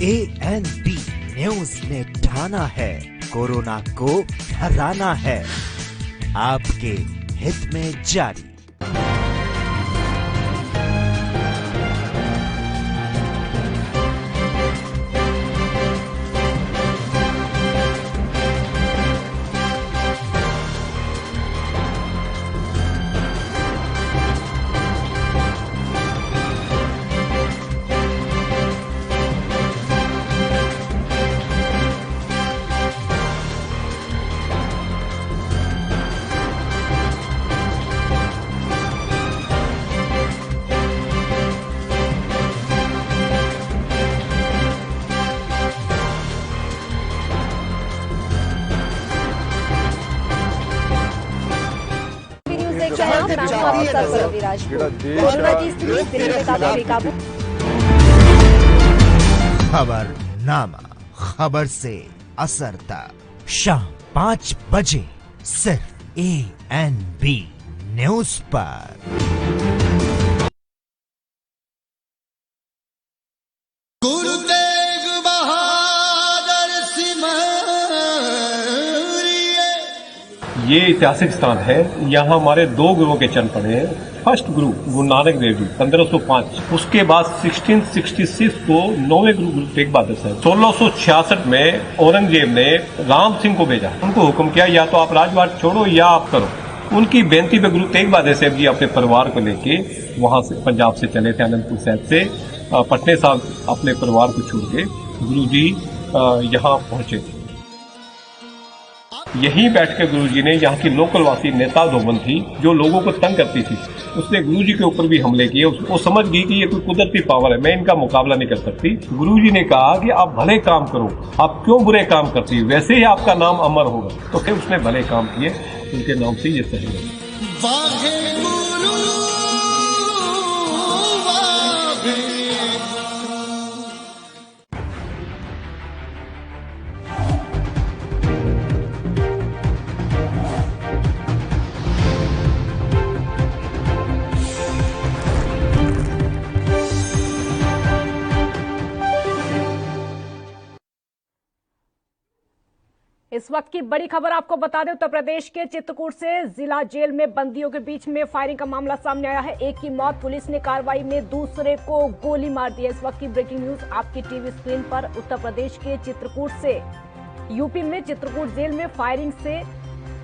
ANB news ने ठाना है, कोरोना को हराना है। आपके हित में जारी। खबरनामा, खबर से असर तक शाम 5 बजे सिर्फ ANB न्यूज पर। ये ऐतिहासिक स्थान है। यहाँ हमारे 2 गुरुओं के चरण पड़े हैं। फर्स्ट गुरु गुरु नानक देव जी 1505, उसके बाद 1666 को 9वें गुरु गुरु तेग बहादुर साहब। 1666 में औरंगजेब ने राम सिंह को भेजा, उनको हुक्म किया या तो आप राजवाट छोड़ो या आप करो। उनकी बेनती पे गुरु तेग बहादुर साहब जी अपने परिवार को लेके वहां से पंजाब से चले थे, आनंदपुर साहब से पटने साहब अपने परिवार को छोड़ के गुरु जी यहाँ पहुंचे थे। यहीं बैठ के गुरुजी ने यहाँ की लोकल वासी नेता धोबन थी जो लोगों को तंग करती थी, उसने गुरुजी के ऊपर भी हमले किए। वो समझ गई कि ये कोई कुदरती पावर है, मैं इनका मुकाबला नहीं कर सकती। गुरुजी ने कहा कि आप भले काम करो, आप क्यों बुरे काम करती है, वैसे ही आपका नाम अमर होगा। तो फिर उसने भले काम किए, उनके नाम से ये सही है। इस वक्त की बड़ी खबर आपको बता दें, उत्तर प्रदेश के चित्रकूट से जिला जेल में बंदियों के बीच में फायरिंग का मामला सामने आया है। एक की मौत, पुलिस ने कार्रवाई में दूसरे को गोली मार दी है। इस वक्त की ब्रेकिंग न्यूज आपकी टीवी स्क्रीन पर। उत्तर प्रदेश के चित्रकूट से यूपी में चित्रकूट जेल में फायरिंग से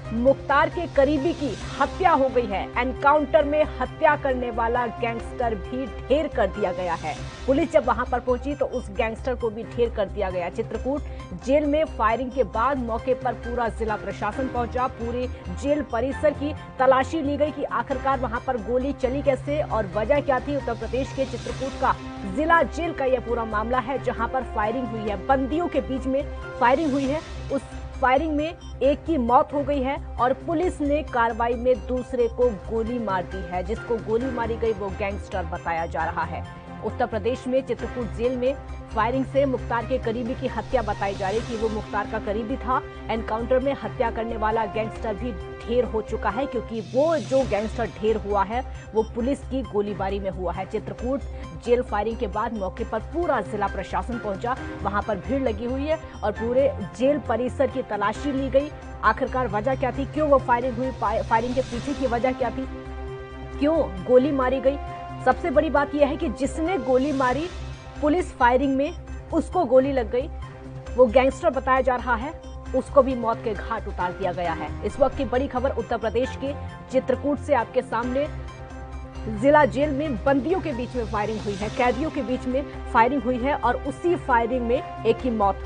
मुख्तार के करीबी की हत्या हो गई है। एनकाउंटर में हत्या करने वाला गैंगस्टर भी ढेर कर दिया गया है। पुलिस जब वहां पर पहुंची तो उस गैंगस्टर को भी ढेर कर दिया गया। चित्रकूट जेल में फायरिंग के बाद मौके पर पूरा जिला प्रशासन पहुंचा। पूरे जेल परिसर की तलाशी ली गई कि आखिरकार वहां पर गोली चली कैसे और वजह क्या थी। उत्तर प्रदेश के चित्रकूट का जिला जेल का यह पूरा मामला है जहां पर फायरिंग हुई है, बंदियों के बीच में फायरिंग हुई है। उस फायरिंग में एक की मौत हो गई है और पुलिस ने कार्रवाई में दूसरे को गोली मार दी है। जिसको गोली मारी गई वो गैंगस्टर बताया जा रहा है। उत्तर प्रदेश में चित्रकूट जेल में फायरिंग से मुख्तार के करीबी की हत्या बताई जा रही कि वो मुख्तार का करीबी था। एनकाउंटर में हत्या करने वाला गैंगस्टर भी ढेर हो चुका है क्योंकि वो जो गैंगस्टर ढेर हुआ है वो पुलिस की गोलीबारी में हुआ है। चित्रकूट जेल फायरिंग के बाद मौके पर पूरा जिला प्रशासन पहुंचा, वहां पर भीड़ लगी हुई है और पूरे जेल परिसर की तलाशी ली गई। आखिरकार वजह क्या थी, क्यों वो फायरिंग हुई, फायरिंग के पीछे की वजह क्या थी, क्यों गोली मारी गई? सबसे बड़ी बात यह है कि जिसने गोली मारी, पुलिस फायरिंग में उसको गोली लग गई, वो गैंगस्टर बताया जा रहा है, उसको भी मौत के घाट उतार दिया गया है। इस वक्त की बड़ी खबर उत्तर प्रदेश के चित्रकूट से आपके सामने। जिला जेल में बंदियों के बीच में फायरिंग हुई है, कैदियों के बीच में फायरिंग हुई है और उसी फायरिंग में एक ही मौत।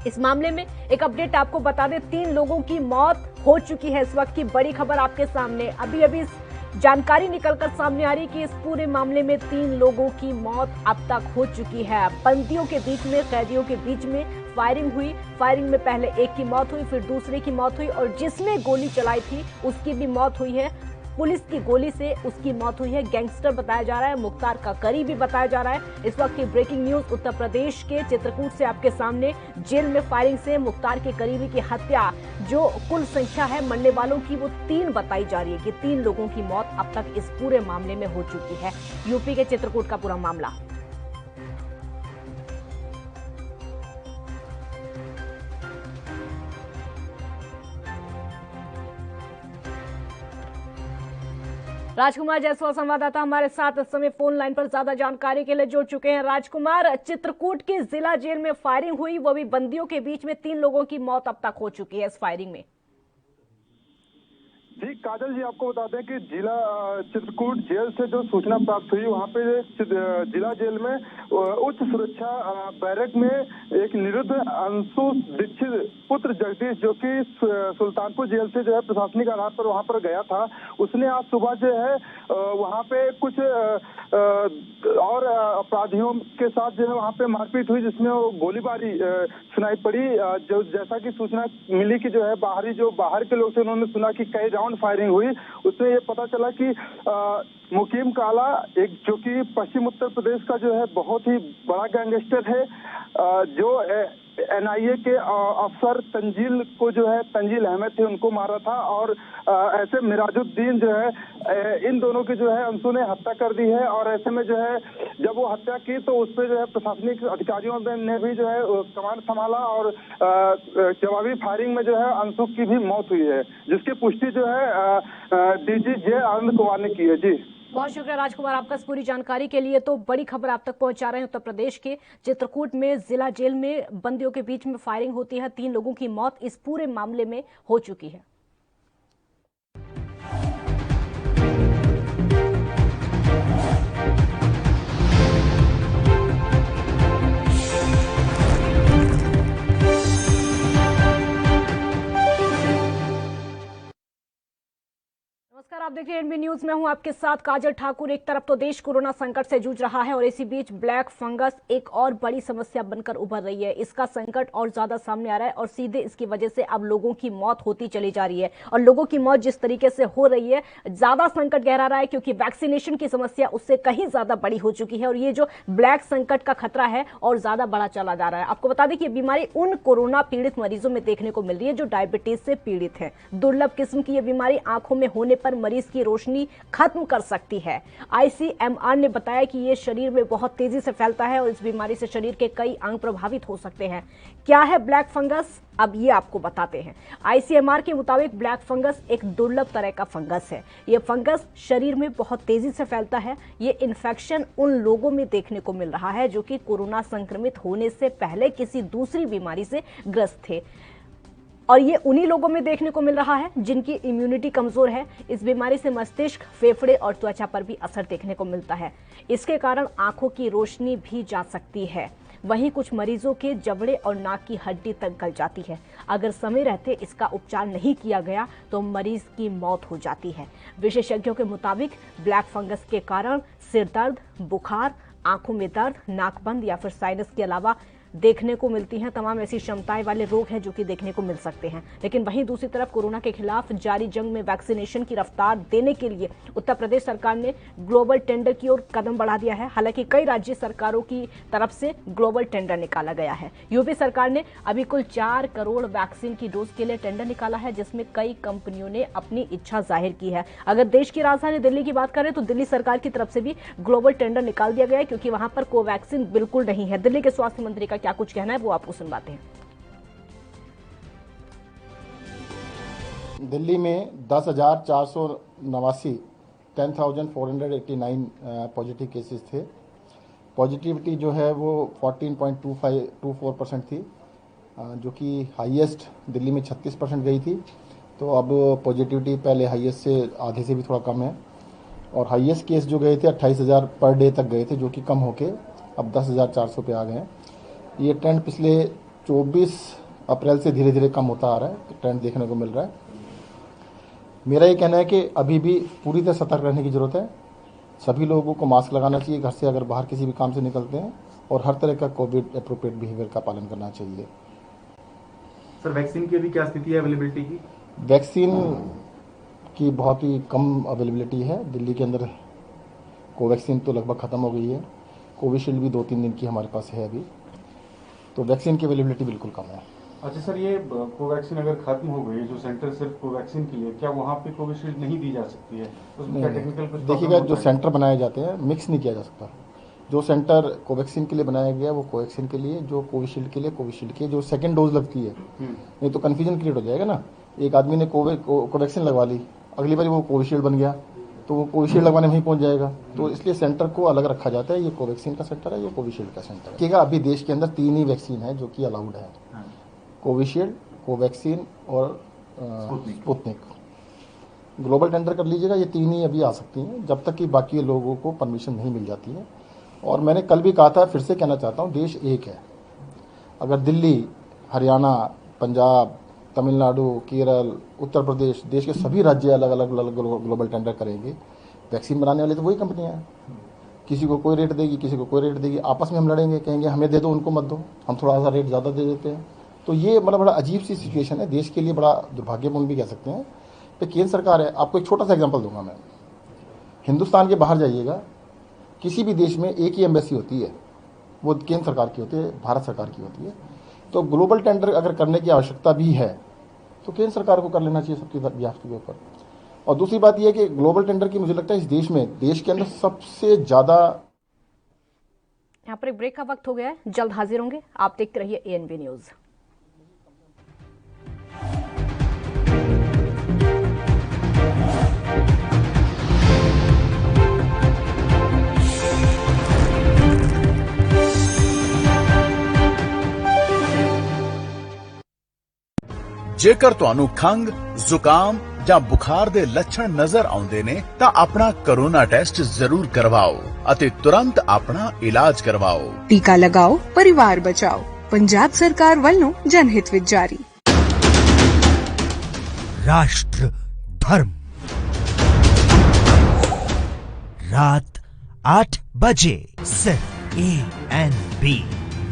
इस मामले में एक अपडेट आपको बता दें, 3 लोगों की मौत हो चुकी है। इस वक्त की बड़ी खबर आपके सामने। अभी अभी जानकारी निकलकर सामने आ रही कि इस पूरे मामले में 3 लोगों की मौत अब तक हो चुकी है। बंदियों के बीच में, कैदियों के बीच में फायरिंग हुई। फायरिंग में पहले एक की मौत हुई, फिर दूसरे की मौत हुई और जिसने गोली चलाई थी उसकी भी मौत हुई है। पुलिस की गोली से उसकी मौत हुई है। गैंगस्टर बताया जा रहा है, मुख्तार का करीबी बताया जा रहा है। इस वक्त की ब्रेकिंग न्यूज उत्तर प्रदेश के चित्रकूट से आपके सामने। जेल में फायरिंग से मुख्तार के करीबी की हत्या, जो कुल संख्या है मरने वालों की, वो 3 बताई जा रही है कि 3 लोगों की मौत अब तक इस पूरे मामले में हो चुकी है। यूपी के चित्रकूट का पूरा मामला। राजकुमार जायसवाल संवाददाता हमारे साथ इस समय फोन लाइन पर ज्यादा जानकारी के लिए जुड़ चुके हैं। राजकुमार, चित्रकूट की जिला जेल में फायरिंग हुई, वो भी बंदियों के बीच में, 3 लोगों की मौत अब तक हो चुकी है इस फायरिंग में। जी काजल जी, आपको बता दें कि जिला चित्रकूट जेल से जो सूचना प्राप्त हुई, वहां पे जिला जेल में उच्च सुरक्षा बैरक में एक निरुद्ध अंशु दीक्षित पुत्र जगदीश, जो कि सुल्तानपुर जेल से जो है प्रशासनिक आधार पर वहां पर गया था, उसने आज सुबह जो है वहां पे कुछ और अपराधियों के साथ जो है वहां पे मारपीट हुई, जिसमें गोलीबारी सुनाई पड़ी। जो जैसा कि सूचना मिली कि जो है बाहर के लोग थे, उन्होंने सुना कि कई राउंड फायरिंग हुई। उसमें ये पता चला कि मुकीम काला, एक जो कि पश्चिम उत्तर प्रदेश का जो है बहुत ही बड़ा गैंगस्टर है, जो एनआईए के अफसर तंजील अहमद थे, उनको मारा था। और ऐसे मिराजुद्दीन जो है, इन दोनों की जो है अंशु ने हत्या कर दी है। और ऐसे में जो है जब वो हत्या की तो उस पर जो है प्रशासनिक अधिकारियों ने भी जो है कमान संभाला और जवाबी फायरिंग में जो है अंशु की भी मौत हुई है, जिसकी पुष्टि जो है डीजी जे आनंद कुमार ने की है। जी बहुत शुक्रिया राजकुमार आपका इस पूरी जानकारी के लिए। तो बड़ी खबर आप तक पहुंचा रहे हैं। उत्तर प्रदेश के चित्रकूट में जिला जेल में बंदियों के बीच में फायरिंग होती है, 3 लोगों की मौत इस पूरे मामले में हो चुकी है। नमस्कार, आप देख रहे हैं एनबी न्यूज में हूं आपके साथ काजल ठाकुर। एक तरफ तो देश कोरोना संकट से जूझ रहा है और इसी बीच ब्लैक फंगस एक और बड़ी समस्या बनकर उभर रही है। इसका संकट और ज्यादा सामने आ रहा है और सीधे इसकी वजह से अब लोगों की मौत होती चली जा रही है। और लोगों की मौत जिस तरीके से हो रही है, ज्यादा संकट गहरा रहा है, क्योंकि वैक्सीनेशन की समस्या उससे कहीं ज्यादा बड़ी हो चुकी है और ये जो ब्लैक संकट का खतरा है और ज्यादा बड़ा चला जा रहा है। आपको बता दें कि ये बीमारी उन कोरोना पीड़ित मरीजों में देखने को मिल रही है जो डायबिटीज से पीड़ित है। दुर्लभ किस्म की यह बीमारी आंखों में होने पर मरीज की रोशनी खत्म कर सकती है। आईसीएमआर ने बताया कि यह शरीर में बहुत तेजी से फैलता है और इस बीमारी से शरीर के कई अंग प्रभावित हो सकते हैं। क्या है ब्लैक फंगस, अब ये आपको बताते हैं। आईसीएमआर के मुताबिक ब्लैक फंगस एक दुर्लभ तरह का फंगस है। यह फंगस शरीर में बहुत तेजी से फैलता है। ये इन्फेक्शन उन लोगों में देखने को मिल रहा है जो कि कोरोना संक्रमित होने से पहले किसी दूसरी बीमारी से ग्रस्त थे, और ये उन्हीं लोगों में देखने को मिल रहा है जिनकी इम्यूनिटी कमजोर है। इस बीमारी से मस्तिष्क, फेफड़े और त्वचा पर भी असर देखने को मिलता है। इसके कारण आंखों की रोशनी भी जा सकती है। वहीं कुछ मरीजों के जबड़े और नाक की हड्डी तक गल जाती है। अगर समय रहते इसका उपचार नहीं किया गया तो मरीज की मौत हो जाती है। विशेषज्ञों के मुताबिक ब्लैक फंगस के कारण सिर दर्द, बुखार, आंखों में दर्द, नाक बंद या फिर साइनस के अलावा देखने को मिलती हैं। तमाम ऐसी क्षमताएं वाले रोग हैं जो कि देखने को मिल सकते हैं। लेकिन वहीं दूसरी तरफ कोरोना के खिलाफ जारी जंग में वैक्सीनेशन की रफ्तार देने के लिए उत्तर प्रदेश सरकार ने ग्लोबल टेंडर की ओर कदम बढ़ा दिया है। हालांकि कई राज्य सरकारों की तरफ से ग्लोबल टेंडर निकाला गया है। यूपी सरकार ने अभी कुल 4 करोड़ वैक्सीन की डोज के लिए टेंडर निकाला है, जिसमें कई कंपनियों ने अपनी इच्छा जाहिर की है। अगर देश की राजधानी दिल्ली की बात करें तो दिल्ली सरकार की तरफ से भी ग्लोबल टेंडर निकाल दिया गया है, क्योंकि वहां पर कोवैक्सीन बिल्कुल नहीं है। दिल्ली के स्वास्थ्य मंत्री का क्या कुछ कहना है वो आपको सुनवाते हैं। दिल्ली में 10,489 10,489 पॉजिटिव केसेस थे। पॉजिटिविटी जो है वो 14.24% थी, जो कि हाईएस्ट दिल्ली में 36% गई थी। तो अब पॉजिटिविटी पहले हाईएस्ट से आधे से भी थोड़ा कम है, और हाईएस्ट केस जो गए थे 28,000 पर डे तक गए थे, जो कि कम होके अब 10,400 पे आ गए हैं। ये ट्रेंड पिछले 24 अप्रैल से धीरे धीरे कम होता आ रहा है, ट्रेंड देखने को मिल रहा है। मेरा ये कहना है कि अभी भी पूरी तरह सतर्क रहने की ज़रूरत है। सभी लोगों को मास्क लगाना चाहिए घर से अगर बाहर किसी भी काम से निकलते हैं, और हर तरह का कोविड एप्रोप्रिएट बिहेवियर का पालन करना चाहिए। सर, वैक्सीन की अभी क्या स्थिति है अवेलेबिलिटी की? वैक्सीन की बहुत ही कम अवेलेबिलिटी है दिल्ली के अंदर। कोवैक्सीन तो लगभग ख़त्म हो गई है, कोविशील्ड भी 2-3 दिन की हमारे पास है अभी, तो वैक्सीन की अवेलेबिलिटी बिल्कुल कम है। अच्छा सर, ये कोवैक्सीन अगर खत्म हो गई, जो सेंटर सिर्फ कोवैक्सीन के लिए, क्या वहाँ पे कोविशील्ड नहीं दी जा सकती है? उसमें क्या टेक्निकल कुछ देखिएगा, जो सेंटर बनाए जाते हैं मिक्स नहीं किया जा सकता। जो सेंटर कोवैक्सीन के लिए बनाया गया वो कोवैक्सीन के लिए, जो कोविशील्ड के लिए कोविशील्ड के, जो सेकंड डोज लगती है, नहीं तो कन्फ्यूजन क्रिएट हो जाएगा ना। एक आदमी ने कोवैक्सीन लगवा ली, अगली बार वो कोविशील्ड बन गया, तो वो कोविशील्ड लगवाने में ही पहुंच जाएगा। तो इसलिए सेंटर को अलग रखा जाता है, ये कोवैक्सीन का सेंटर है, ये कोविशील्ड का सेंटर है। देखिएगा, अभी देश के अंदर 3 ही वैक्सीन है जो कि अलाउड है, कोविशील्ड, कोवैक्सीन और स्पुतनिक। ग्लोबल टेंडर कर लीजिएगा, ये 3 ही अभी आ सकती हैं जब तक कि बाकी लोगों को परमिशन नहीं मिल जाती है। और मैंने कल भी कहा था, फिर से कहना चाहता हूँ, देश एक है। अगर दिल्ली, हरियाणा, पंजाब, तमिलनाडु, केरल, उत्तर प्रदेश, देश के सभी राज्य अलग अलग ग्लोबल टेंडर करेंगे, वैक्सीन बनाने वाले तो वही कंपनियां हैं। किसी को कोई रेट देगी, किसी को कोई रेट देगी, आपस में हम लड़ेंगे, कहेंगे हमें दे दो, उनको मत दो, हम थोड़ा सा रेट ज़्यादा दे देते हैं। तो ये मतलब बड़ा अजीब सी सिचुएशन है, देश के लिए बड़ा दुर्भाग्यपूर्ण भी कह सकते हैं। तो केंद्र सरकार है, आपको एक छोटा सा एग्जाम्पल दूंगा मैं। हिंदुस्तान के बाहर जाइएगा, किसी भी देश में एक ही एम्बेसी होती है, वो केंद्र सरकार की होती है, भारत सरकार की होती है। तो ग्लोबल टेंडर अगर करने की आवश्यकता भी है तो केंद्र सरकार को कर लेना चाहिए सबकी व्याप्ति के ऊपर। और दूसरी बात यह है कि ग्लोबल टेंडर की मुझे लगता है इस देश में, देश के अंदर सबसे ज्यादा। यहाँ पर एक ब्रेक का वक्त हो गया है, जल्द हाजिर होंगे। आप देखते रहिए एएनबी न्यूज। जेकर ਤੁਹਾਨੂੰ ਖੰਗ, ਜ਼ੁਕਾਮ ਜਾਂ ਬੁਖਾਰ ਦੇ ਲੱਛਣ ਨਜ਼ਰ ਆਉਂਦੇ ਨੇ ਤਾਂ ਆਪਣਾ ਕੋਰੋਨਾ ਟੈਸਟ ਜ਼ਰੂਰ ਕਰਵਾਓ ਅਤੇ ਤੁਰੰਤ ਆਪਣਾ ਇਲਾਜ ਕਰਵਾਓ। टीका लगाओ, परिवार बचाओ। पंजाब सरकार ਵੱਲੋਂ जनहित ਵਿੱਚ जारी। राष्ट्र धर्म रात 8 बजे सिर्फ एएनबी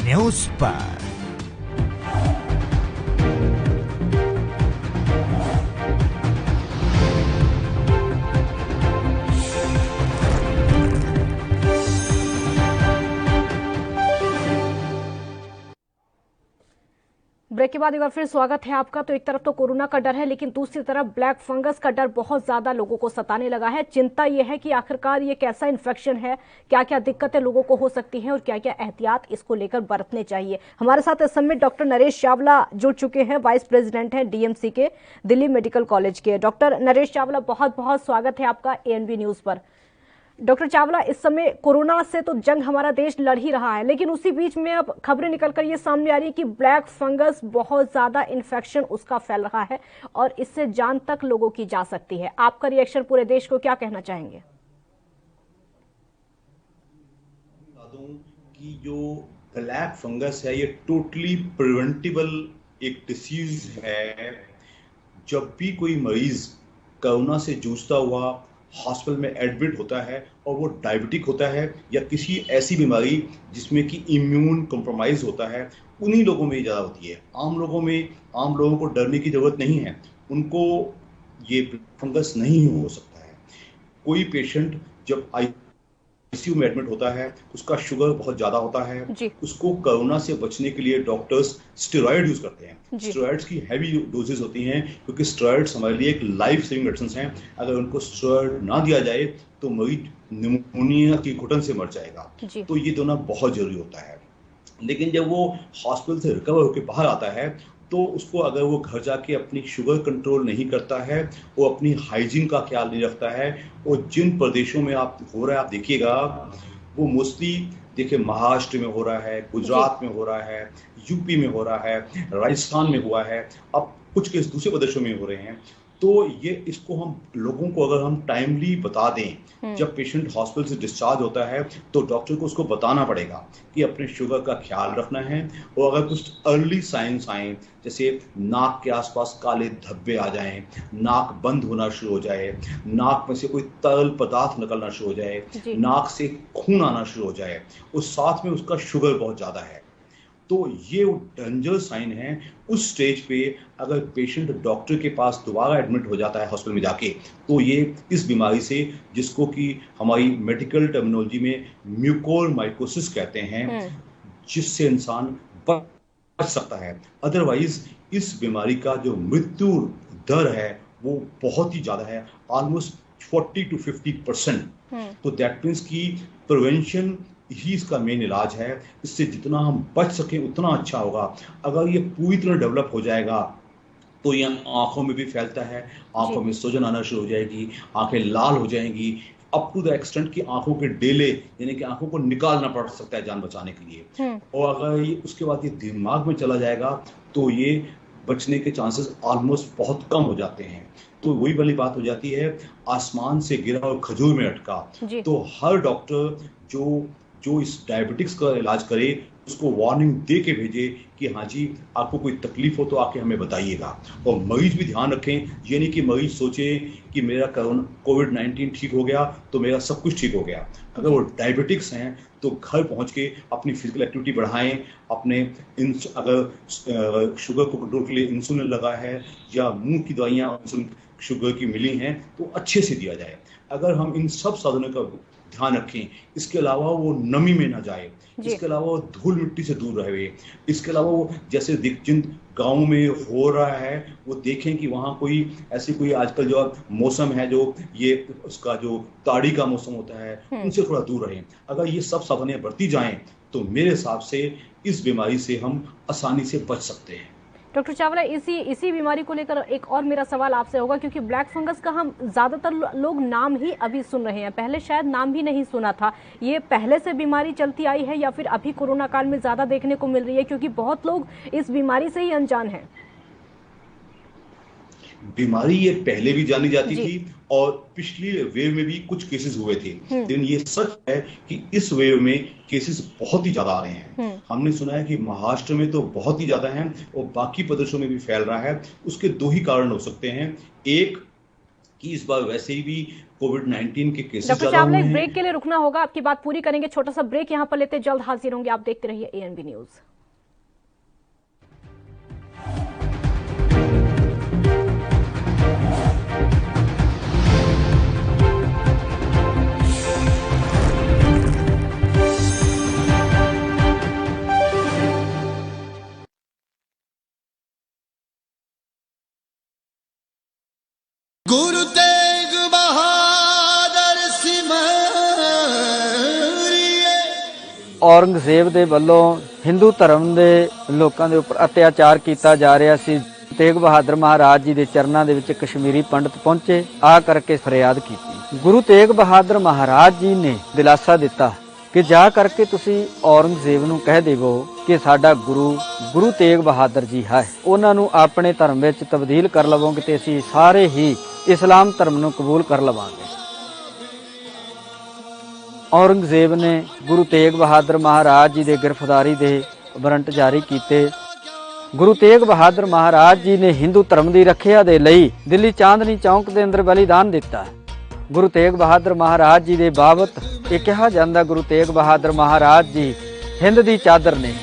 न्यूज पर। ब्रेक के बाद एक बार फिर स्वागत है आपका। तो एक तरफ तो कोरोना का डर है, लेकिन दूसरी तरफ ब्लैक फंगस का डर बहुत ज्यादा लोगों को सताने लगा है। चिंता यह है कि आखिरकार ये कैसा इन्फेक्शन है, क्या क्या दिक्कतें लोगों को हो सकती हैं और क्या क्या एहतियात इसको लेकर बरतने चाहिए। हमारे साथ इस समय डॉक्टर नरेश चावला जुड़ चुके हैं, वाइस प्रेसिडेंट हैं डीएमसी के, दिल्ली मेडिकल कॉलेज के। डॉक्टर नरेश चावला, बहुत बहुत स्वागत है आपका एएनबी न्यूज पर। डॉक्टर चावला, इस समय कोरोना से तो जंग हमारा देश लड़ ही रहा है, लेकिन उसी बीच में अब खबरें निकलकर ये सामने आ रही है कि ब्लैक फंगस बहुत ज्यादा इन्फेक्शन उसका फैल रहा है और इससे जान तक लोगों की जा सकती है। आपका रिएक्शन पूरे देश को क्या कहना चाहेंगे? कि जो ब्लैक फंगस है ये टोटली प्रिवेंटेबल एक डिसीज है। जब भी कोई मरीज कोरोना से जूझता हुआ हॉस्पिटल में एडमिट होता है और वो डायबिटिक होता है या किसी ऐसी बीमारी जिसमें कि इम्यून कॉम्प्रोमाइज होता है, उन्हीं लोगों में ज़्यादा होती है। आम लोगों को डरने की जरूरत नहीं है, उनको ये फंगस नहीं हो सकता है। कोई पेशेंट जब आईसीयू में एडमिट होता है, उसका शुगर बहुत ज़्यादा होता है, उसको कोरोना से बचने के लिए डॉक्टर्स स्टेरॉयड यूज करते हैं। स्टेरॉयड्स की हैवी डोजेस होती हैं, क्योंकि स्टेरॉयड्स हमारे लिए एक लाइफ सेविंग मेडिसिन हैं। अगर उनको स्टेरॉयड ना दिया जाए तो मरीज निमोनिया की घुटन से मर जाएगा। तो ये देना बहुत जरूरी होता है। लेकिन जब वो हॉस्पिटल से रिकवर होकर बाहर आता है, तो उसको अगर वो घर जाके अपनी शुगर कंट्रोल नहीं करता है, वो अपनी हाइजीन का ख्याल नहीं रखता है, और जिन प्रदेशों में आप हो रहा है आप देखिएगा, वो मोस्टली देखिए महाराष्ट्र में हो रहा है, गुजरात में हो रहा है, यूपी में हो रहा है, राजस्थान में हुआ है, अब कुछ केस दूसरे प्रदेशों में हो रहे हैं। तो ये इसको हम लोगों को अगर हम टाइमली बता दें, जब पेशेंट हॉस्पिटल से डिस्चार्ज होता है तो डॉक्टर को उसको बताना पड़ेगा कि अपने शुगर का ख्याल रखना है। और अगर कुछ अर्ली साइंस आए, जैसे नाक के आसपास काले धब्बे आ जाएं, नाक बंद होना शुरू हो जाए, नाक में से कोई तरल पदार्थ निकलना शुरू हो जाए, नाक से खून आना शुरू हो जाए, और साथ में उसका शुगर बहुत ज़्यादा है, तो ये डेंजर साइन है। उस स्टेज पे अगर पेशेंट डॉक्टर के पास दोबारा एडमिट हो जाता है हॉस्पिटल में जाके, तो ये इस बीमारी से, जिसको कि हमारी मेडिकल टर्मिनोलॉजी में म्यूकोरमाइकोसिस कहते हैं, जिससे इंसान बच सकता है। अदरवाइज इस बीमारी का जो मृत्यु दर है वो बहुत ही ज़्यादा है, ऑलमोस्ट 40 to 50%। तो दैट मीन्स की प्रिवेंशन ही इसका मेन इलाज है। इससे जितना हम बच सकें उतना अच्छा होगा। अगर ये पूरी तरह डेवलप हो जाएगा तो ये आंखों में भी फैलता है, आंखों में सूजन आना शुरू हो जाएगी, आंखें लाल हो जाएंगी, अप टू द एक्सटेंट की आंखों के डेले, यानी कि आंखों को निकालना पड़ सकता है जान बचाने के लिए। और अगर ये उसके बाद ये दिमाग में चला जाएगा तो ये बचने के चांसेस ऑलमोस्ट बहुत कम हो जाते हैं। तो वही वाली बात हो जाती है, आसमान से गिरा और खजूर में अटका। तो हर डॉक्टर जो इस डायबिटिक्स का इलाज करे उसको वार्निंग दे के भेजे कि हाँ जी आपको कोई तकलीफ हो तो आके हमें बताइएगा। और मरीज भी ध्यान रखें, ये नहीं कि मरीज सोचे कि मेरा कोविड-19 ठीक हो गया तो मेरा सब कुछ ठीक हो गया। अगर वो डायबिटिक्स हैं तो घर पहुंच के अपनी फिजिकल एक्टिविटी बढ़ाएं, अपने अगर शुगर को कंट्रोल के लिए इंसुलिन लगा है या मुंह की दवाइयाँ शुगर की मिली हैं तो अच्छे से दिया जाए। अगर हम इन सब साधनों का ध्यान रखें, इसके अलावा वो नमी में ना जाए, इसके अलावा वो धूल मिट्टी से दूर रहे, इसके अलावा वो जैसे जिन गाँव में हो रहा है वो देखें कि वहाँ कोई ऐसी कोई आजकल जो मौसम है, जो ये उसका जो ताड़ी का मौसम होता है, उनसे थोड़ा दूर रहें। अगर ये सब सावधानियां बरती जाएं तो मेरे हिसाब से इस बीमारी से हम आसानी से बच सकते हैं। डॉक्टर चावला, इसी बीमारी को लेकर एक और मेरा सवाल आपसे होगा, क्योंकि ब्लैक फंगस का हम ज्यादातर लोग नाम ही अभी सुन रहे हैं, पहले शायद नाम भी नहीं सुना था। ये पहले से बीमारी चलती आई है या फिर अभी कोरोना काल में ज्यादा देखने को मिल रही है, क्योंकि बहुत लोग इस बीमारी से ही अनजान हैं? बीमारी ये पहले भी जानी जाती थी और पिछली वेव में भी कुछ केसेस हुए थे, लेकिन ये सच है कि इस वेव में केसेस बहुत ही ज्यादा आ रहे हैं। हमने सुना है कि महाराष्ट्र में तो बहुत ही ज्यादा हैं और बाकी प्रदेशों में भी फैल रहा है। उसके दो ही कारण हो सकते हैं, एक कि इस बार वैसे ही भी कोविड-19 के केसेस डॉक्टर चावला, एक ब्रेक के लिए रुकना होगा, आपकी बात पूरी करेंगे, छोटा सा ब्रेक यहाँ पर लेते, जल्द हाजिर होंगे। आप देखते रहिए एएनबी न्यूज। गुरु तेग बहादुर सिमरिए। औरंगजेब ਦੇ ਵੱਲੋਂ ਹਿੰਦੂ ਧਰਮ ਦੇ ਲੋਕਾਂ ਦੇ ਉੱਪਰ ਅਤਿਆਚਾਰ ਕੀਤਾ ਜਾ ਰਿਹਾ ਸੀ। ਤੇਗ ਬਹਾਦਰ ਮਹਾਰਾਜ ਜੀ ਦੇ ਚਰਨਾਂ ਦੇ ਵਿੱਚ ਕਸ਼ਮੀਰੀ ਪੰਡਤ ਪਹੁੰਚੇ, ਆ ਕਰਕੇ ਫਰਿਆਦ ਕੀਤੀ। ਗੁਰੂ ਤੇਗ ਬਹਾਦਰ ਮਹਾਰਾਜ ਜੀ ਨੇ ਦਿਲਾਸਾ ਦਿੱਤਾ ਕਿ ਜਾ ਕਰਕੇ ਤੁਸੀਂ ਔਰੰਗਜ਼ੇਬ ਨੂੰ ਕਹਿ ਦੇਵੋ ਕਿ ਸਾਡਾ ਗੁਰੂ ਤੇਗ ਬਹਾਦਰ ਜੀ ਹੈ, ਉਹਨਾਂ ਨੂੰ ਆਪਣੇ ਧਰਮ ਵਿੱਚ ਤਬਦੀਲ ਕਰ ਲਵੋਗੇ ਤੇ ਅਸੀਂ ਸਾਰੇ ਹੀ ਇਸਲਾਮ ਧਰਮ ਨੂੰ ਕਬੂਲ ਕਰ ਲਵਾਂਗੇ। औरंगजेब ने गुरु तेग बहादुर महाराज जी के गिरफ्तारी के वारंट जारी किए। गुरु तेग बहादुर महाराज जी ने हिंदू धर्म की रखिया के लिए दिल्ली चांदनी चौक के अंदर बलिदान दिता। गुरु तेग बहादुर महाराज जी के बाबत ये कहा जाता, गुरु तेग बहादुर महाराज जी हिंद की चादर ने।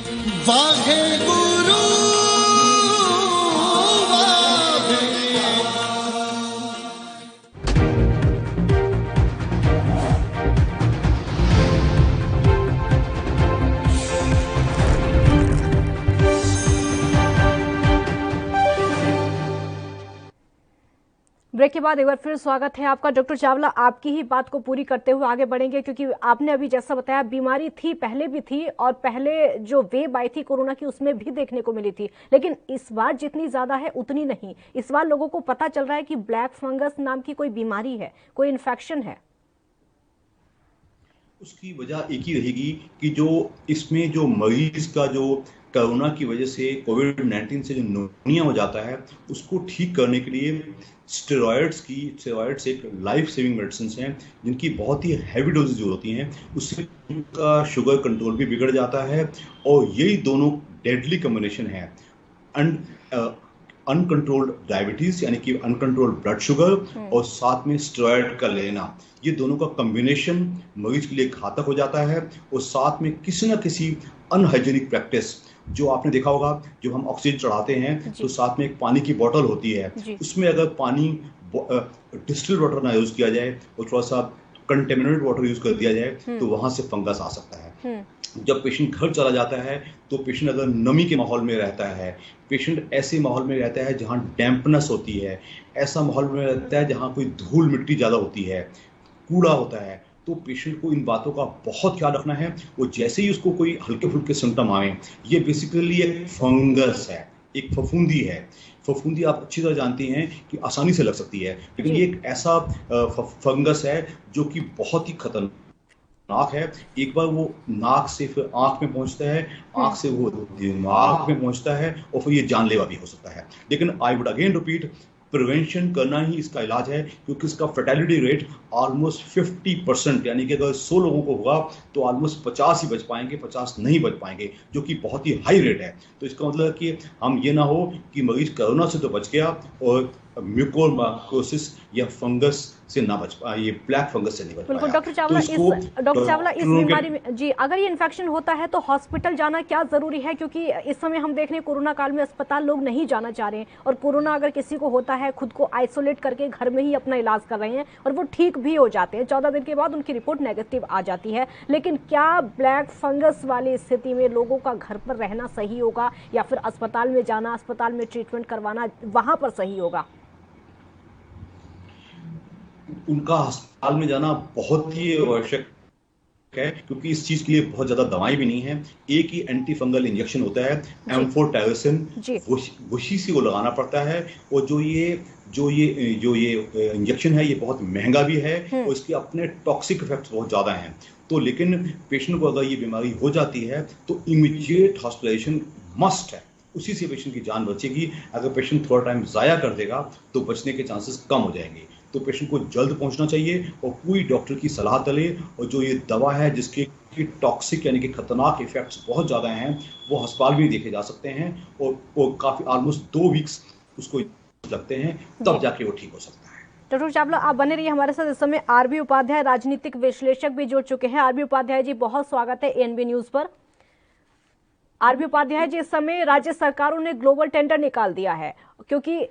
ब्रेक के बाद एक बार फिर स्वागत है आपका। डॉक्टर चावला, आपकी ही बात को पूरी करते हुए आगे बढ़ेंगे, क्योंकि आपने अभी जैसा बताया बीमारी थी, पहले भी थी, और पहले जो वेव आई थी कोरोना की उसमें भी देखने को मिली थी, लेकिन इस बार जितनी ज्यादा है उतनी नहीं। इस बार लोगों को पता चल रहा है कि ब्लैक फंगस नाम की कोई बीमारी है, कोई इन्फेक्शन है। उसकी वजह एक ही रहेगी कि जो इसमें जो मरीज का जो कोरोना की वजह से कोविड-19 से जो निमोनिया हो जाता है, उसको ठीक करने के लिए स्टेरॉइड्स एक लाइफ सेविंग मेडिसिन हैं जिनकी बहुत ही हैवी डोजेज होती हैं, उससे उनका शुगर कंट्रोल भी बिगड़ जाता है। और यही दोनों डेडली कॉम्बिनेशन है। अनकंट्रोल्ड डायबिटीज यानी कि अनकंट्रोल्ड ब्लड शुगर और साथ में स्टेरॉइड का लेना, ये दोनों का कॉम्बिनेशन मरीज के लिए घातक हो जाता है। और साथ में किसी न किसी अनहाइजीनिक प्रैक्टिस, जो आपने देखा होगा जब हम ऑक्सीजन चढ़ाते हैं तो साथ में एक पानी की बोतल होती है, उसमें अगर पानी डिस्टिल्ड वाटर ना यूज किया जाए और थोड़ा सा कंटेमिनेटेड वाटर यूज कर दिया जाए तो वहां से फंगस आ सकता है। जब पेशेंट घर चला जाता है तो पेशेंट अगर नमी के माहौल में रहता है, पेशेंट ऐसे माहौल में रहता है जहां डैम्पनेस होती है, ऐसा माहौल में रहता है जहां कोई धूल मिट्टी ज़्यादा होती है, कूड़ा होता है, तो पेशेंट को इन बातों का बहुत ख्याल रखना है। वो जैसे ही उसको कोई हल्के फुल्के सिम्टम आए, ये बेसिकली एक फंगस है, एक फफूंदी है। फफूंदी आप अच्छी तरह जानती हैं कि आसानी से लग सकती है, लेकिन ये एक ऐसा फंगस है जो कि बहुत ही खतरनाक है। एक बार वो नाक से फिर आंख में पहुंचता है, आंख से वो दिमाग में पहुंचता है और फिर ये जानलेवा भी हो सकता है। लेकिन I would again repeat, prevention करना ही इसका इलाज है, क्योंकि इसका फर्टिलिटी रेट ऑलमोस्ट 50%, यानी कि अगर 100 लोगों को होगा तो ऑलमोस्ट 50 ही बच पाएंगे, 50 नहीं बच पाएंगे, जो कि बहुत ही हाई रेट है। तो इसका मतलब है कि हम ये ना हो कि मरीज कोरोना से तो बच गया और म्यूकोरमाइकोसिस या फंगस से ना बच पाए, ये ब्लैक फंगस से नहीं बच पाया। डॉक्टर चावला, इस बीमारी में जी अगर ये इन्फेक्शन होता है तो हॉस्पिटल जाना क्या जरूरी है? क्योंकि इस समय हम देख रहे हैं कोरोना काल में अस्पताल लोग नहीं जाना चाह रहे हैं, और कोरोना अगर किसी को होता है खुद को आइसोलेट करके घर में ही अपना इलाज कर रहे हैं और वो ठीक भी हो जाते हैं। 14 दिन के बाद उनकी रिपोर्ट नेगेटिव आ जाती है। लेकिन क्या ब्लैक फंगस वाली स्थिति में लोगों का घर पर रहना सही होगा, या फिर अस्पताल में जाना, अस्पताल में ट्रीटमेंट करवाना वहां पर सही होगा? उनका अस्पताल में जाना बहुत ही आवश्यक है, क्योंकि इस चीज के लिए बहुत ज्यादा दवाई भी नहीं है। एक ही एंटी फंगल इंजेक्शन होता है एम्फोटेरिसिन, उसी से वो लगाना पड़ता है। और जो ये इंजेक्शन है ये बहुत महंगा भी है और इसके अपने टॉक्सिक इफेक्ट्स बहुत ज्यादा हैं। तो लेकिन पेशेंट को अगर ये बीमारी हो जाती है तो इमीडिएट हॉस्पिटलाइजेशन मस्ट है, उसी से पेशेंट की जान बचेगी। अगर पेशेंट थोड़ा टाइम जाया कर देगा तो बचने के चांसेस कम हो जाएंगे। तो पेशेंट को जल्द पहुंचना चाहिए और पूरी डॉक्टर की सलाह तले, और जो ये दवा है जिसके टॉक्सिक यानी कि खतरनाक इफेक्ट्स बहुत ज़्यादा हैं, वो अस्पताल भी देखे जा सकते हैं और काफ़ी ऑलमोस्ट 2 वीक्स उसको लगते हैं, तब जाके वो ठीक हो सकता है। डॉक्टर चावला, आप बने रहिए हमारे साथ। इस समय आरबी उपाध्याय राजनीतिक विश्लेषक भी जुड़ चुके हैं। आरबी उपाध्याय जी, बहुत स्वागत है एएनबी न्यूज पर। आरबी उपाध्याय जी, इस समय राज्य सरकारों ने ग्लोबल टेंडर निकाल दिया है, क्योंकि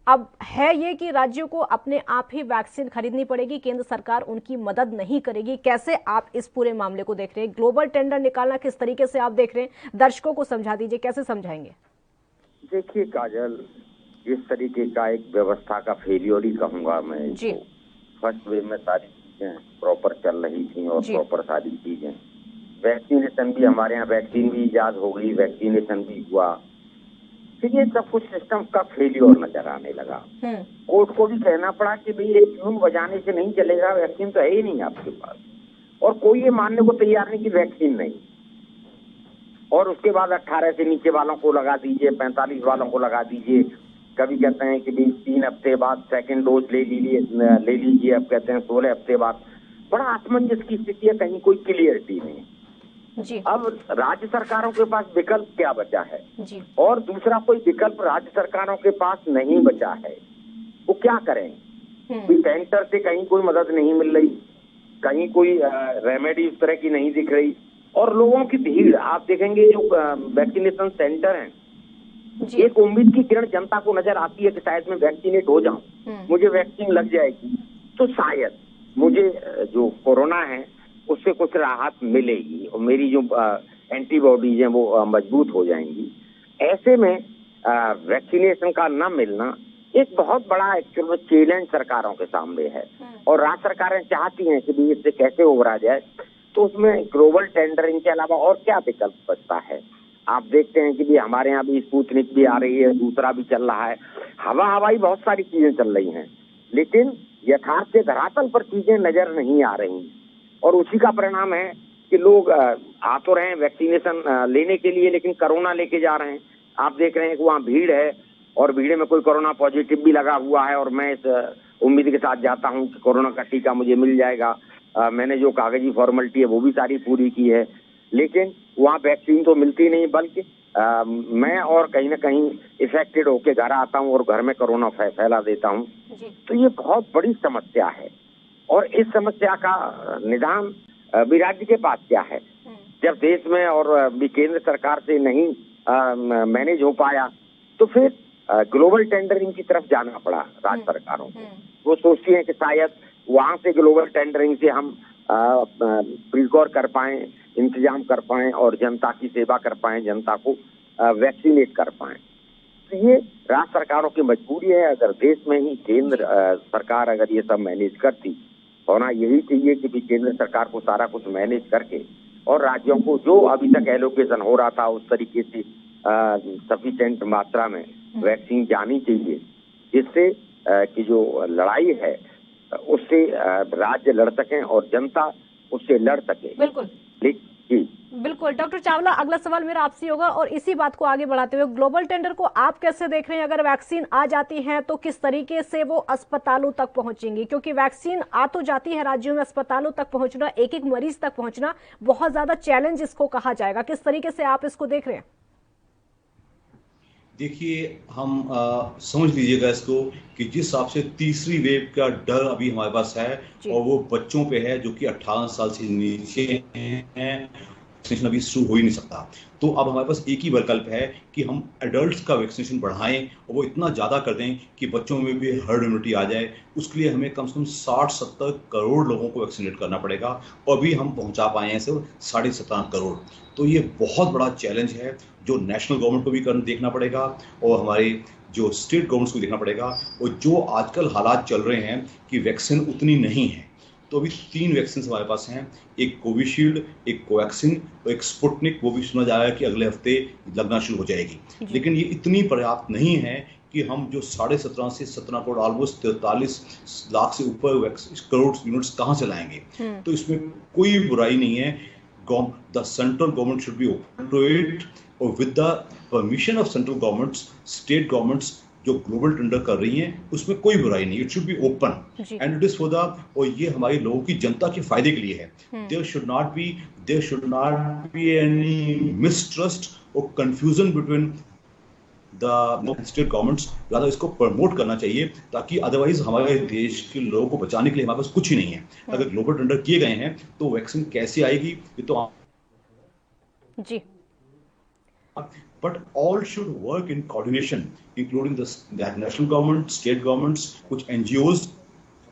अब है ये कि राज्यों को अपने आप ही वैक्सीन खरीदनी पड़ेगी, केंद्र सरकार उनकी मदद नहीं करेगी। कैसे आप इस पूरे मामले को देख रहे हैं? ग्लोबल टेंडर निकालना किस तरीके से आप देख रहे हैं? दर्शकों को समझा दीजिए, कैसे समझाएंगे? देखिए काजल, इस तरीके का एक व्यवस्था का फेलियर ही कहूंगा मैं जी। फर्स्ट वेव में सारी चीजें प्रॉपर चल रही थी और प्रॉपर सारी चीजें, वैक्सीनेशन भी, हमारे यहाँ वैक्सीन भी इजाद हो गई, वैक्सीनेशन भी हुआ, फिर ये सब कुछ सिस्टम का फेलियर नजर आने लगा। कोर्ट को भी कहना पड़ा कि भाई ये ट्यून बजाने से नहीं चलेगा, वैक्सीन तो है ही नहीं आपके पास, और कोई ये मानने को तैयार नहीं कि वैक्सीन नहीं। और उसके बाद 18 से नीचे वालों को लगा दीजिए, 45 वालों को लगा दीजिए। कभी कहते हैं कि भाई 3 हफ्ते बाद सेकेंड डोज ले लीजिए, अब कहते हैं 16 हफ्ते बाद। बड़ा असमंजस की स्थिति है, कहीं कोई क्लियरिटी नहीं जी। अब राज्य सरकारों के पास विकल्प क्या बचा है जी। और दूसरा कोई विकल्प राज्य सरकारों के पास नहीं बचा है, वो क्या करें? सेंटर से कहीं कोई मदद नहीं मिल रही, कहीं कोई रेमेडी इस तरह की नहीं दिख रही, और लोगों की भीड़ आप देखेंगे जो वैक्सीनेशन सेंटर हैं, एक उम्मीद की किरण जनता को नजर आती है कि शायद मैं वैक्सीनेट हो जाऊं, मुझे वैक्सीन लग जाएगी तो शायद मुझे जो कोरोना है उससे कुछ राहत मिलेगी और मेरी जो एंटीबॉडीज हैं वो मजबूत हो जाएंगी। ऐसे में वैक्सीनेशन का न मिलना एक बहुत बड़ा एक्चुअल में चैलेंज सरकारों के सामने है और राज्य सरकारें चाहती हैं कि भी इससे कैसे उभरा जाए। तो उसमें ग्लोबल टेंडरिंग के अलावा और क्या विकल्प बचता है? आप देखते हैं कि भी हमारे यहाँ भी स्पुतनिक भी आ रही है, दूसरा भी चल रहा है, हवाई बहुत सारी चीजें चल रही हैं, लेकिन यथार्थ के धरातल पर चीजें नजर नहीं आ रही और उसी का परिणाम है कि लोग आ तो रहे हैं वैक्सीनेशन लेने के लिए, लेकिन कोरोना लेके जा रहे हैं। आप देख रहे हैं कि वहाँ भीड़ है और भीड़ में कोई कोरोना पॉजिटिव भी लगा हुआ है और मैं इस उम्मीद के साथ जाता हूँ कि कोरोना का टीका मुझे मिल जाएगा। मैंने जो कागजी फॉर्मेलिटी है वो भी सारी पूरी की है, लेकिन वहाँ वैक्सीन तो मिलती नहीं, बल्कि मैं और कहीं ना कहीं इफेक्टेड होके घर आता हूँ और घर में कोरोना फैला देता हूँ। तो ये बहुत बड़ी समस्या है और इस समस्या का निदान भी राज्य के पास क्या है? जब देश में और भी केंद्र सरकार से नहीं मैनेज हो पाया तो फिर ग्लोबल टेंडरिंग की तरफ जाना पड़ा राज्य सरकारों को। वो सोचती हैं कि शायद वहां से ग्लोबल टेंडरिंग से हम प्रिकॉर कर पाएं, इंतजाम कर पाएं और जनता की सेवा कर पाएं, जनता को वैक्सीनेट कर पाएं। तो ये राज्य सरकारों की मजबूरी है। अगर देश में ही केंद्र सरकार अगर ये सब मैनेज करती, होना यही चाहिए कि भी केंद्र सरकार को सारा कुछ मैनेज करके और राज्यों को जो अभी तक एलोकेशन हो रहा था उस तरीके से सफिशिएंट मात्रा में वैक्सीन जानी चाहिए, जिससे कि जो लड़ाई है उससे राज्य लड़ सकें और जनता उससे लड़ सके। बिल्कुल बिल्कुल। डॉक्टर चावला, अगला सवाल मेरा आपसे होगा और इसी बात को आगे बढ़ाते हुए ग्लोबल टेंडर को आप कैसे देख रहे हैं? अगर वैक्सीन आ जाती है तो किस तरीके से वो अस्पतालों तक पहुंचेंगी? क्योंकि वैक्सीन आ तो जाती है, राज्यों में अस्पतालों तक पहुंचना, एक एक मरीज तक पहुंचना बहुत ज्यादा चैलेंज इसको कहा जाएगा। किस तरीके से आप इसको देख रहे हैं? देखिए, हम समझ लीजिएगा इसको कि जिस हिसाब से तीसरी वेव का डर अभी हमारे पास है और वो बच्चों पे है जो कि 18 साल से नीचे हैं, वैक्सीनेशन अभी शुरू हो ही नहीं सकता। तो अब हमारे पास एक ही विकल्प है कि हम एडल्ट्स का वैक्सीनेशन बढ़ाएं और वो इतना ज़्यादा कर दें कि बच्चों में भी हर्ड इम्यूनिटी आ जाए। उसके लिए हमें कम से कम 60-70 करोड़ लोगों को वैक्सीनेट करना पड़ेगा और भी हम पहुंचा पाए हैं सिर्फ 17.5 करोड़। तो ये बहुत बड़ा चैलेंज है जो नेशनल गवर्नमेंट को भी देखना पड़ेगा और हमारे जो स्टेट गवर्नमेंट्स को देखना पड़ेगा। और जो आजकल हालात चल रहे हैं कि वैक्सीन उतनी नहीं है, तो अभी 3 वैक्सीन हमारे पास हैं, एक कोविशील्ड, एक कोवैक्सीन और एक स्पुतनिक। वो भी सुना जा रहा है कि अगले हफ्ते लगना शुरू हो जाएगी, लेकिन ये इतनी पर्याप्त नहीं है कि हम जो 17.5 से 17 करोड़, ऑलमोस्ट 43 लाख से ऊपर करोड़ यूनिट्स कहाँ से लाएंगे। तो इसमें कोई बुराई नहीं है। The central government should be open to it, और with the permission of central governments, state governments जो ग्लोबल टेंडर कर रही हैं उसमें कोई बुराई नहीं। It should be open and it is for the, और ये हमारी लोगों की जनता के फायदे के लिए है। There should not be any mistrust और confusion between the state governments. ज्यादा इसको प्रमोट करना चाहिए, ताकि अदरवाइज हमारे देश के लोगों को बचाने के लिए हमारे पास कुछ ही नहीं है। अगर ग्लोबल टेंडर किए गए हैं तो वैक्सीन कैसे आएगी ये तो जी। But all should work in coordination, including the national government, state governments, कुछ NGOs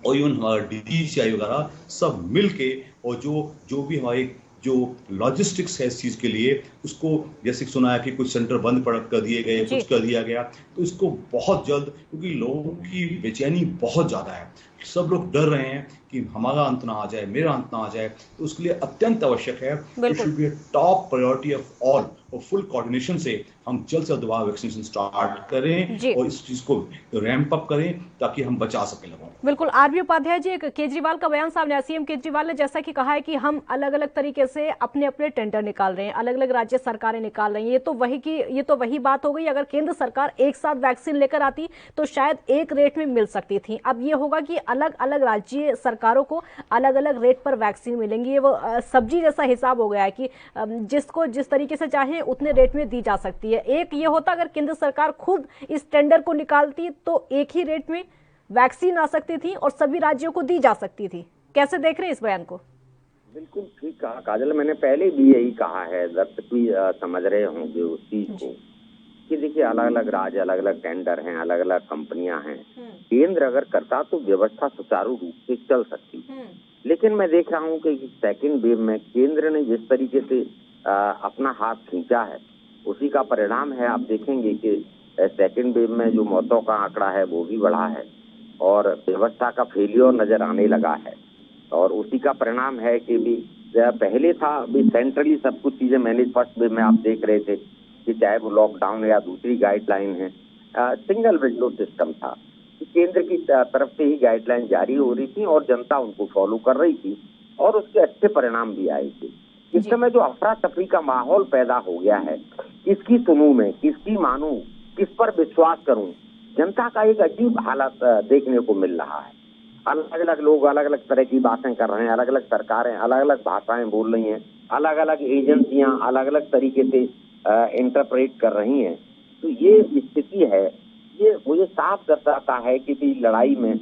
और इवन हमारा DCI वगैरह सब मिलके, और जो भी हमारे जो लॉजिस्टिक्स है इस चीज के लिए, उसको जैसे सुना है कि कुछ सेंटर बंद कर दिए गए, कुछ कर दिया गया, तो इसको बहुत जल्द, क्योंकि लोगों की बेचैनी बहुत ज्यादा है, सब लोग डर रहे हैं कि हमारा अंत ना आ जाए, मेरा अंत ना आ जाए। तो उसके लिए अत्यंत आवश्यक है, it should be top priority of all, और फुल कोऑर्डिनेशन से हम जल्द से जल्द वैक्सीनेशन स्टार्ट करें और इस चीज को रैंप अप करें ताकि हम बचा सकें लोगों को। बिल्कुल। आरबी उपाध्याय जी, केजरीवाल का बयान सामने आया। सीएम केजरीवाल ने जैसा कि कहा है कि हम अलग अलग तरीके से अपने अपने टेंडर निकाल रहे हैं, अलग अलग राज्य सरकारें निकाल रही हैं। ये तो वही बात हो गई। अगर केंद्र सरकार एक साथ वैक्सीन लेकर आती तो शायद एक रेट में मिल सकती थी। अब ये होगा कि अलग अलग राज्य सरकारों को अलग अलग रेट पर वैक्सीन मिलेंगी। ये वो सब्जी जैसा हिसाब हो गया है कि जिसको जिस तरीके से चाहे उतने रेट में दी जा सकती है। एक ये होता अगर केंद्र सरकार खुद इस टेंडर को निकालती तो एक ही रेट में वैक्सीन आ सकती थी और सभी राज्यों को दी जा सकती थी। कैसे देख रहे हैं इस बयान को? बिल्कुल ठीक कहा काजल, मैंने पहले भी यही कहा है, दर्शक भी समझ रहे होंगे उस चीज को कि देखिए अलग अलग राज्य, अलग अलग टेंडर हैं, अलग अलग कंपनियां हैं। केंद्र अगर करता तो व्यवस्था सुचारू रूप से चल सकती, लेकिन मैं देख रहा हूं कि सेकेंड वेव में केंद्र ने जिस तरीके से अपना हाथ खींचा है उसी का परिणाम है। आप देखेंगे कि सेकेंड वेव में जो मौतों का आंकड़ा है वो भी बढ़ा है और व्यवस्था का फेलियर नजर आने लगा है। और उसी का परिणाम है कि भी पहले था भी सेंट्रली सब कुछ चीजें मैनेज, फर्स्ट वेव में आप देख रहे थे कि चाहे वो लॉकडाउन या दूसरी गाइडलाइन है, सिंगल विंडो सिस्टम था। केंद्र की तरफ से ही गाइडलाइन जारी हो रही थी और जनता उनको फॉलो कर रही थी और उसके अच्छे परिणाम भी आए थे। इस समय जो अफरा तफरी का माहौल पैदा हो गया है, किसकी सुनूं मैं, किसकी मानूं, किस पर विश्वास करूं, जनता का एक अजीब हालत देखने को मिल रहा है। अलग अलग लोग अलग अलग तरह की बातें कर रहे हैं, अलग अलग सरकारें अलग अलग भाषाएं बोल रही हैं, अलग अलग एजेंसियां अलग अलग तरीके से इंटरप्रेट कर रही हैं। तो ये स्थिति है, ये मुझे साफ दर्शाता है कि भी लड़ाई में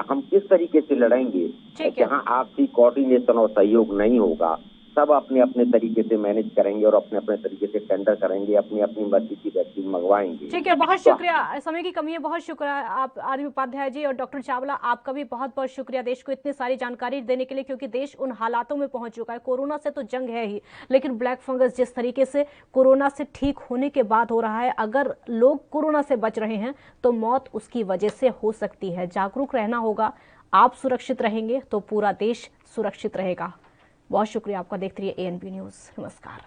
हम किस तरीके से लड़ेंगे जहां आपसी कोऑर्डिनेशन और सहयोग नहीं होगा। सब अपने अपने तरीके से मैनेज करेंगे और अपने अपने तरीके से टेंडर करेंगे, अपनी अपनी मर्जी की वैक्सीन मंगवाएंगे। ठीक है, बहुत शुक्रिया, समय की कमी है, बहुत शुक्रिया आप आदित्य उपाध्याय जी। और डॉक्टर चावला, आपका भी बहुत बहुत शुक्रिया देश को इतनी सारी जानकारी देने के लिए, क्योंकि देश उन हालातों में पहुंच चुका है। कोरोना से तो जंग है ही, लेकिन ब्लैक फंगस जिस तरीके से कोरोना से ठीक होने के बाद हो रहा है, अगर लोग कोरोना से बच रहे हैं तो मौत उसकी वजह से हो सकती है। जागरूक रहना होगा, आप सुरक्षित रहेंगे तो पूरा देश सुरक्षित रहेगा। बहुत शुक्रिया आपका। देखते रहिए ANP न्यूज़। नमस्कार।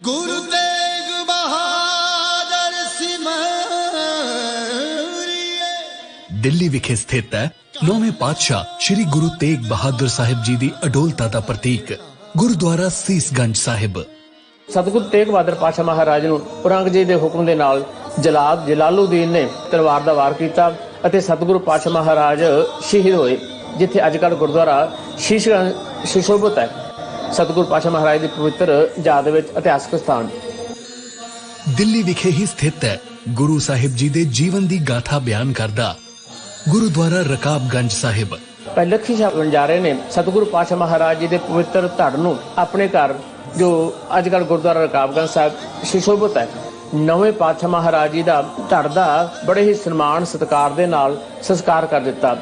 गुरु तेग बहादुर दिल्ली विखे स्थित है 9वें पातशाह श्री गुरु तेग बहादुर साहिब जी दी अडोलता दा प्रतीक गुरुद्वारा सीसगंज साहिब। सतगुरु तेग बहादुर पातशाह महाराज ਨੂੰ ਔਰੰਗਜ਼ੇਬ ਦੇ ਹੁਕਮ ਦੇ ਨਾਲ ਜਲਾਦ ਜਲਾਲੁਦੀਨ ਨੇ ਤਲਵਾਰ ਦਾ ਵਾਰ ਕੀਤਾ ਅਤੇ ਸਤਗੁਰੂ ਪਾਤਸ਼ਾਹ ਮਹਾਰਾਜ ਸ਼ਹੀਦ ਹੋਏ, ਜਿੱਥੇ ਅੱਜਕੱਲ ਗੁਰਦੁਆਰਾ ਸ਼ੀਸ਼ਗੰਜ ਸੁਸ਼ੋਭਿਤ ਹੈ। ਸਤਗੁਰੂ ਪਾਤਸ਼ਾਹ ਮਹਾਰਾਜ ਦੀ ਪਵਿੱਤਰ ਯਾਦ ਵਿੱਚ ਇਤਿਹਾਸਕ ਸਥਾਨ ਦਿੱਲੀ ਵਿਖੇ ਹੀ ਸਥਿਤ ਹੈ ਗੁਰੂ ਸਾਹਿਬ ਜੀ ਦੇ ਜੀਵਨ ਦੀ ਗਾਥਾ ਬਿਆਨ ਕਰਦਾ ਗੁਰਦੁਆਰਾ ਰਕਾਬਗੰਜ ਸਾਹਿਬ। ਲੱਖੀ ਸਾਹਿਬ ਵਣਜਾਰੇ ਨੇ ਸਤਗੁਰੂ ਪਾਤਸ਼ਾਹ ਮਹਾਰਾਜ ਜੀ ਦੇ ਪਵਿੱਤਰ ਧੜ ਨੂੰ ਆਪਣੇ ਘਰ ਜੋ ਅੱਜਕੱਲ ਗੁਰਦੁਆਰਾ ਰਕਾਬਗੰਜ ਸਾਹਿਬ ਸੁਸ਼ੋਭਿਤ ਹੈ, ਨਵੇਂ ਪਾਤਸ਼ਾਹ ਮਹਾਰਾਜ ਜੀ ਦਾ ਧੜ ਦਾ ਬੜੇ ਹੀ ਸਨਮਾਨ ਸਤਿਕਾਰ ਦੇ ਨਾਲ ਸੰਸਕਾਰ ਕਰ ਦਿੱਤਾ।